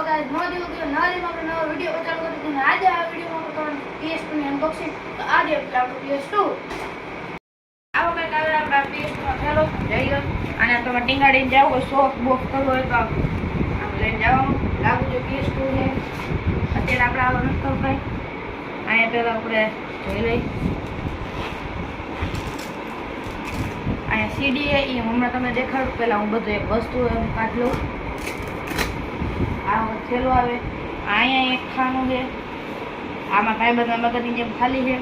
guys no दियो कि नाले में આપણે નવો વિડિયો ચાલુ કરી દીધો આજે આ વિડિયોમાં આપણે PS2 ની અનબોક્સિંગ તો આજે આપણે PS2 આવો કઈ આવે આપણા PS2 માં ખેલો જઈ ગયો અને તમે ટીંગાડીને જાવ કોઈ શોખ બોક્સ કરવો હોય તો આમ લઈને જાવ લાગુ જો PS2 છે અત્યારે આપણે આવો નતો ભાઈ આયા પહેલા આપણે જોઈ લઈ આયા સીડી એ હમણાં તમે દેખાડું પહેલા હું બધું એક વસ્તુ કાઢ લઉં આ થેલો આવે અહીંયા એક ખાનું છે આમાં કાંઈ બધા મગજની જેમ ખાલી છે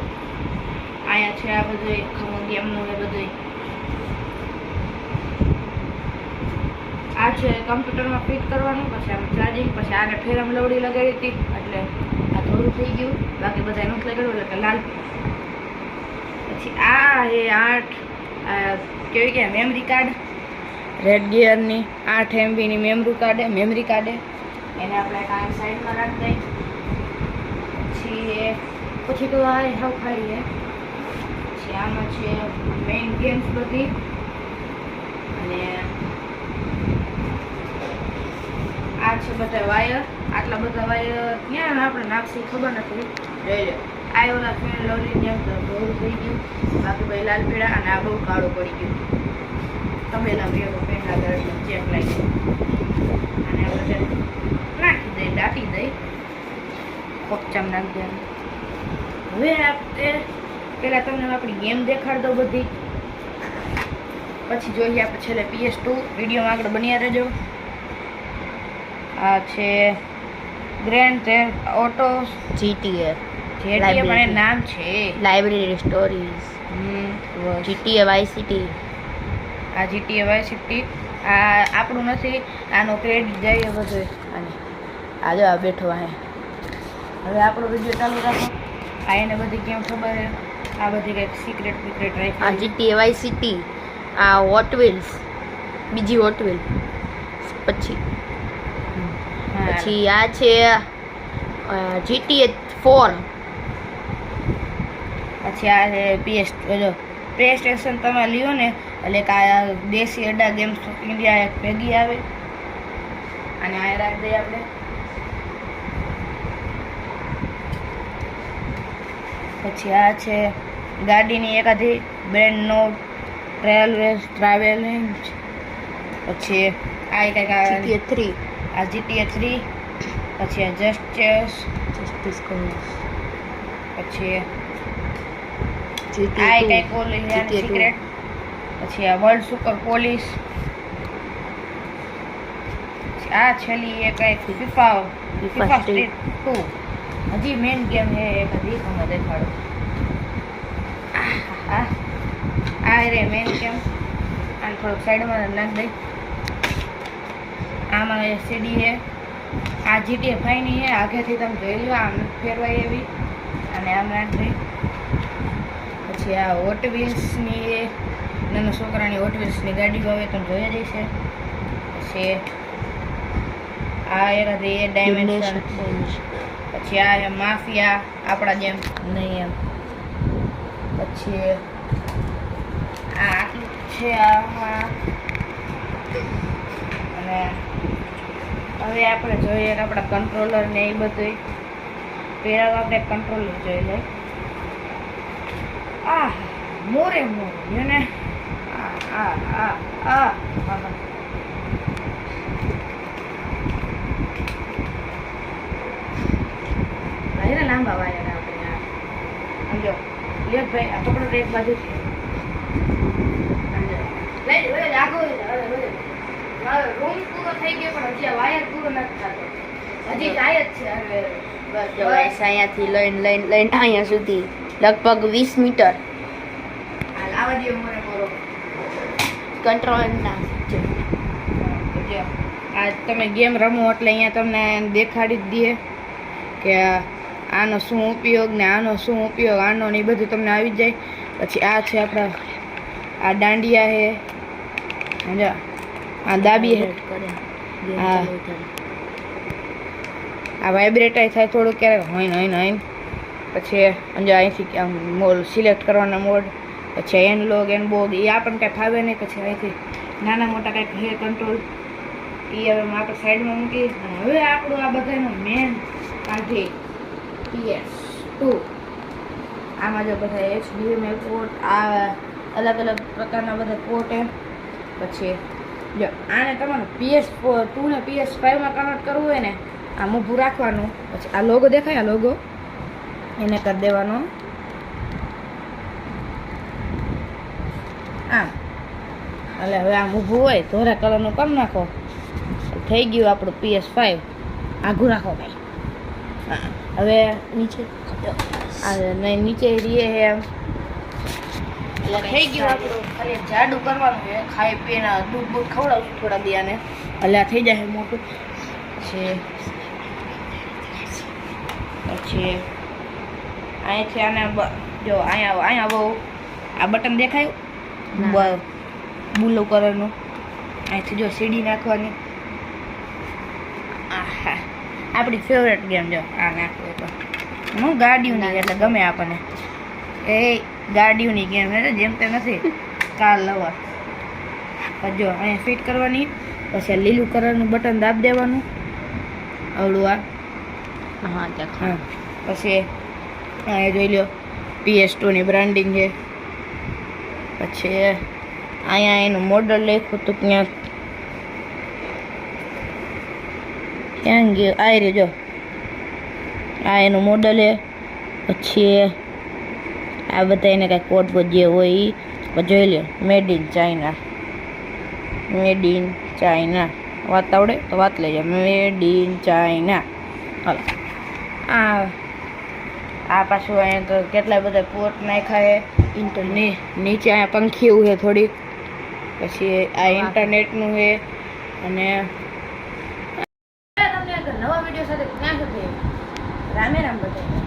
અહીંયા છે આ બધું એક ખાનું ગેમનું છે બધું આ છે કમ્પ્યુટરમાં ફિટ કરવાનું પછી આમ ચાર્જિંગ પછી આને ફેરમ લવડી લગાડી હતી એટલે આ થોડું થઈ ગયું બાકી બધા એનું લગાડ્યું એટલે લાલ પછી આ એ 8 કેવી કે મેમરી કાર્ડ રેડ ગિયરની 8 MB ની મેમરી કાર્ડ એને આપણે કાંઈ સાઈડમાં રાખી દઈએ પછી તો આ હાવ ખાલી છે પછી આમાં છે મેઇન ગેમ્સ બધી અને આ છે બધા વાયર આટલા બધા વાયર ક્યાં આપણે નાખશી ખબર નથી જોઈ લો આ ઓલા ફેન લવલી જેમ તો બહુ થઈ ગયું બાકી ભાઈ લાલ પીળા અને આ બહુ કાળું પડી ગયું તબેલા ભેગો પેંડા દરડી ચેક લાગી અને આ બધા નાખી દઈ દાટી દઈ કોપચામ નાખી દે હવે આપણે પહેલાં તમને આપણી ગેમ દેખાડ દો બધી પછી જોઈએ આપણે છેલ્લે PS2 વિડીયોમાં આગળ બન્યા રહેજો આ છે ગ્રેન્ડ થેફ્ટ ઓટો GTA પણ નામ છે library stories GTA Vice City આ GTA Vice City આ આપણું નથી આનો ક્રેડિટ જાય બધું અને આ જો આ બેઠો આ હવે આપણો વિડીયો ચાલુ રાખો આ એને બધી કેમ ખબર છે આ બધી કંઈક સિક્રેટ રાખી આ GTA Vice City આ Hot Wheels બીજી Hot Wheels પછી આ છે GTA 4 પછી આ છે પ્લે સ્ટેશન તમે લ્યો ને એટલે કે આ દેશી અડ્ડા ગેમ્સ ઓફ ઇન્ડિયા એક ભેગી આવે અને આ રાખી દઈએ આપણે પછી આ છે ગાડીની એકાદી બ્રેન્ડ નો ટ્રાવેલિંગ પછી આ કંઈક આ GTA 3 પછી આ જસ્ટિસ પછી આ કંઈક ઓલી સિક્રેટ પછી આ વર્લ્ડ સુપર પોલીસ આ છેલ્લી એ કંઈક FIFA સ્ટ્રીટ 2 હજી મેઇન ગેમ છે એક હજી તમને દેખાડું આ રે મેઇન ગેમ આને થોડુંક સાઈડમાં નાખ દઈ આમાં સીડી છે આ GTA 5 ની છે આગળથી તમે જોઈ લો આમ ફેરવાય એવી અને આમ નાખ દઈ પછી આ હોટ વ્હીલ્સની એ નાના છોકરાની હોટ વ્હીલ્સની ગાડી હવે તમે જોઈ જઈશે પછી આ એકાદી એ ડાયમેન્શન પછી આ માફિયા આપણા જેમ નહીં એમ પછી આ આટલું છે આમાં અને હવે આપણે જોઈએ કે આપણા કંટ્રોલર ને એ બધું પહેલાં આપણે કંટ્રોલર જોઈ લઈએ આ મોરે ને લાંબા વાયર આપણે સમજો લે ભાઈ આ પકડો એક બાજુ છે રૂમ પૂરો થઈ ગયો પણ હજી વાયર પૂરો નથી થતો હજી જાય જ છે અહીંયાથી લઈને અહીંયા સુધી લગભગ 20 મીટર લાવા દે મને બોલો કંટ્રોલ ના આ તમે ગેમ રમો એટલે અહીંયા તમને દેખાડી જ દે કે આનો શું ઉપયોગ ને આનો શું ઉપયોગ આનો ને એ બધું તમને આવી જાય પછી આ છે આપણા આ દાંડિયા છે સમજા આ દાબી છે આ વાઇબ્રેટર થાય થોડું ક્યારેક હોય પછી સમજા અહીંથી આમ મોડ સિલેક્ટ કરવાના મોડ પછી એન લોગ એન બોગ એ આપણને કાંઈ ફાવે નહીં પછી અહીંથી નાના મોટા કંઈક હે કંટ્રોલ એ હવે આપણે સાઈડમાં મૂકી અને હવે આપણું આ બધાનો મેન કાઢી PS2 આમાં જો બધા HDMI પોર્ટ આ અલગ અલગ પ્રકારના બધા પોર્ટ એમ પછી જો આને તમારે PS2 ને PS5 માં કન્વર્ટ કરવું હોય ને આમ ઊભું રાખવાનું પછી આ લોગો દેખાય આ લોગો એને કરી દેવાનો આમ એટલે હવે આમ ઊભું હોય ધોરા કલરનું કરી નાખો થઈ ગયું આપણું PS5 આઘું રાખો ભાઈ હા હવે નીચે નીચે રીએ હે એમ એટલે થઈ ગયું આપણું ખાલી જાડું કરવાનું છે ખાઈ પીને દૂધ બૂધ ખવડાવશું થોડા દિયાને એટલે આ થઈ જાય મોટું પછી અહીંથી આને જો અહીંયા બહુ આ બટન દેખાયું બ્લુ કલરનું અહીંથી જો સીડી નાખવાની આહા આપણી ફેવરેટ ગેમ જો આ નાખવું તો હું ગાડીઓની એટલે ગમે આપણને એ ગાડીઓની ગેમ એટલે જેમ તે નથી કાર લવા જો અહીંયા ફિટ કરવાની પછી આ લીલું કલરનું બટન દાબ દેવાનું આવડું આ હા હા પછી અહીંયા જોઈ લો PS2 ની બ્રાન્ડિંગ છે પછી અહીંયા એનું મોડલ લખ્યું હતું ક્યાં ગયું આ રહ્યું જો આ એનું મોડલ છે પછી આ બધા એને કાંઈ કોડ બોડ જે હોય એ જોઈ લો મેડ ઇન ચાઇના વાત આવડે તો વાત લઈ જાઓ મેડ ઇન ચાઇના હાલો આ પાછું અહીંયા તો કેટલા બધા પોર્ટ નાખ્યા છે ઇન્ટરનેટ નીચે અહીંયા પંખીયું છે થોડીક પછી આ ઇન્ટરનેટનું છે અને તમને નવા વિડીયો સાથે ક્યાં સુધી રામે રામ બતાવી